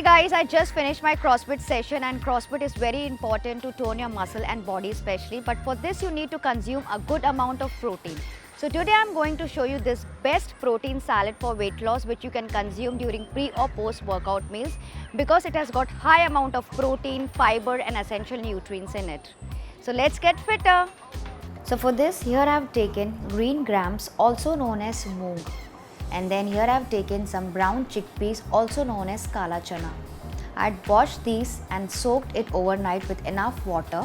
Hi guys, I just finished my CrossFit session, and CrossFit is very important to tone your muscle and body especially, but for this you need to consume a good amount of protein. So today I'm going to show you this best protein salad for weight loss which you can consume during pre or post workout meals because it has got high amount of protein, fiber and essential nutrients in it. So let's get fitter. So for this, here I have taken green grams, also known as moong. And then here I have taken some brown chickpeas, also known as kala chana. I had washed these and soaked it overnight with enough water,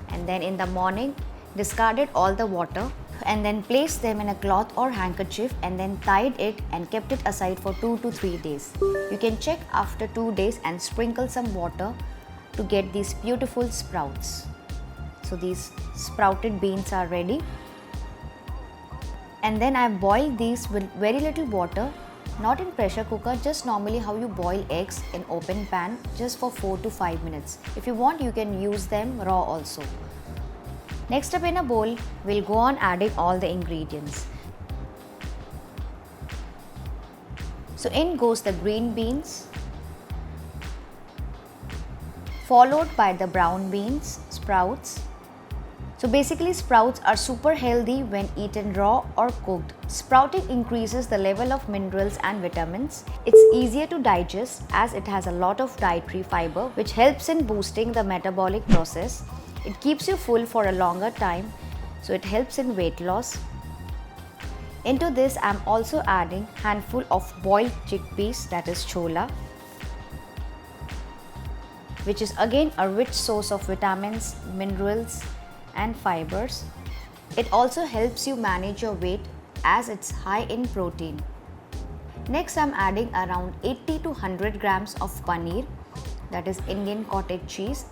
and then in the morning discarded all the water and then placed them in a cloth or handkerchief and then tied it and kept it aside for 2 to 3 days. You can check after 2 days and sprinkle some water to get these beautiful sprouts. So these sprouted beans are ready. And then I boiled these with very little water, not in pressure cooker, just normally how you boil eggs in open pan, just for 4 to 5 minutes. If you want, you can use them raw also. Next up, in a bowl, we'll go on adding all the ingredients. So in goes the green beans, followed by the brown beans, sprouts. So basically, sprouts are super healthy when eaten raw or cooked. Sprouting increases the level of minerals and vitamins. It's easier to digest as it has a lot of dietary fiber which helps in boosting the metabolic process. It keeps you full for a longer time, so it helps in weight loss. Into this, I'm also adding handful of boiled chickpeas, that is chola, which is again a rich source of vitamins, minerals and fibers. It also helps you manage your weight as it's high in protein. Next, I'm adding around 80 to 100 grams of paneer, that is Indian cottage cheese,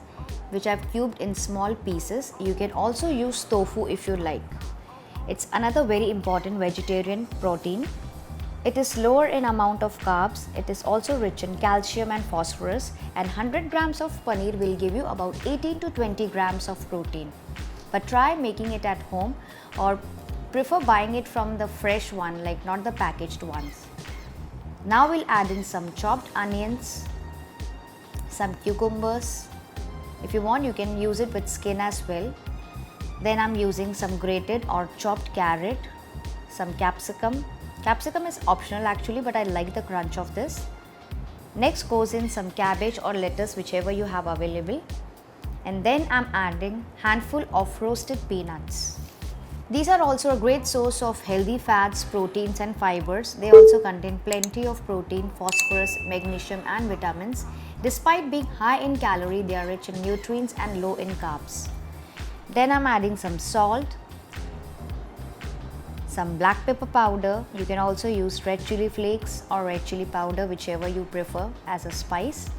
which I've cubed in small pieces. You can also use tofu if you like. It's another very important vegetarian protein. It is lower in amount of carbs. It is also rich in calcium and phosphorus, and 100 grams of paneer will give you about 18 to 20 grams of protein. But try making it at home, or prefer buying it from the fresh one, like not the packaged ones. Now we'll add in some chopped onions, some cucumbers. If you want, you can use it with skin as well. Then I'm using some grated or chopped carrot, some capsicum. Capsicum is optional actually, but I like the crunch of this. Next goes in some cabbage or lettuce, whichever you have available. And then I'm adding handful of roasted peanuts. These are also a great source of healthy fats, proteins and fibers. They also contain plenty of protein, phosphorus, magnesium and vitamins. Despite being high in calorie, they are rich in nutrients and low in carbs. Then I'm adding some salt, some black pepper powder. You can also use red chili flakes or red chili powder, whichever you prefer as a spice.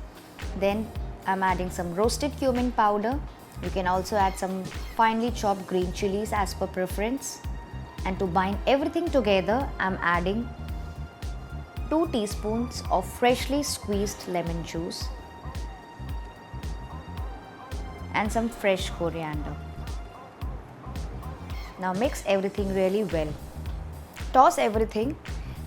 Then I'm adding some roasted cumin powder. You can also add some finely chopped green chilies as per preference. And to bind everything together, I'm adding 2 teaspoons of freshly squeezed lemon juice and some fresh coriander. Now mix everything really well. Toss everything.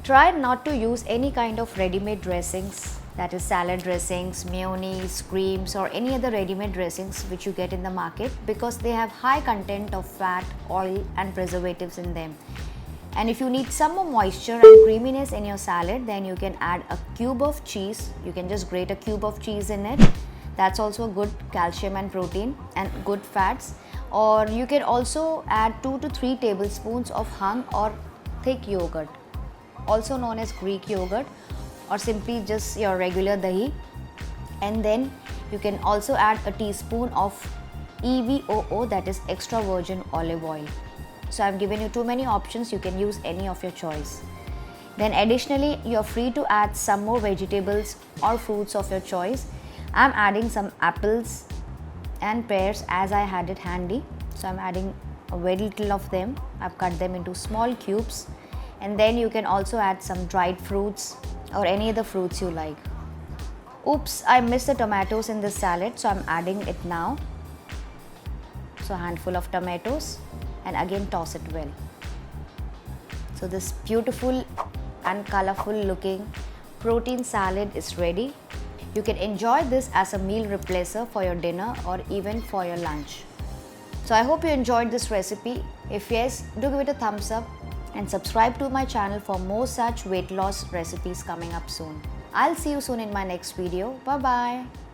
Try not to use any kind of ready-made dressings, that is salad dressings, mayonnaise, creams or any other ready-made dressings which you get in the market, because they have high content of fat, oil and preservatives in them. And if you need some more moisture and creaminess in your salad, then you can add a cube of cheese. You can just grate a cube of cheese in it. That's also good calcium and protein and good fats. Or you can also add 2 to 3 tablespoons of hung or thick yogurt, also known as Greek yogurt, or simply just your regular dahi. And then you can also add a teaspoon of EVOO, that is extra virgin olive oil. So I've given you too many options, you can use any of your choice. Then additionally, you're free to add some more vegetables or fruits of your choice. I'm adding some apples and pears as I had it handy. So I'm adding a very little of them. I've cut them into small cubes. And then you can also add some dried fruits or any other fruits you like. Oops, I missed the tomatoes in this salad, so I'm adding it now. So a handful of tomatoes, and again toss it well. So this beautiful and colorful looking protein salad is ready. You can enjoy this as a meal replacer for your dinner or even for your lunch. So I hope you enjoyed this recipe. If yes, do give it a thumbs up and subscribe to my channel for more such weight loss recipes coming up soon. I'll see you soon in my next video. Bye bye.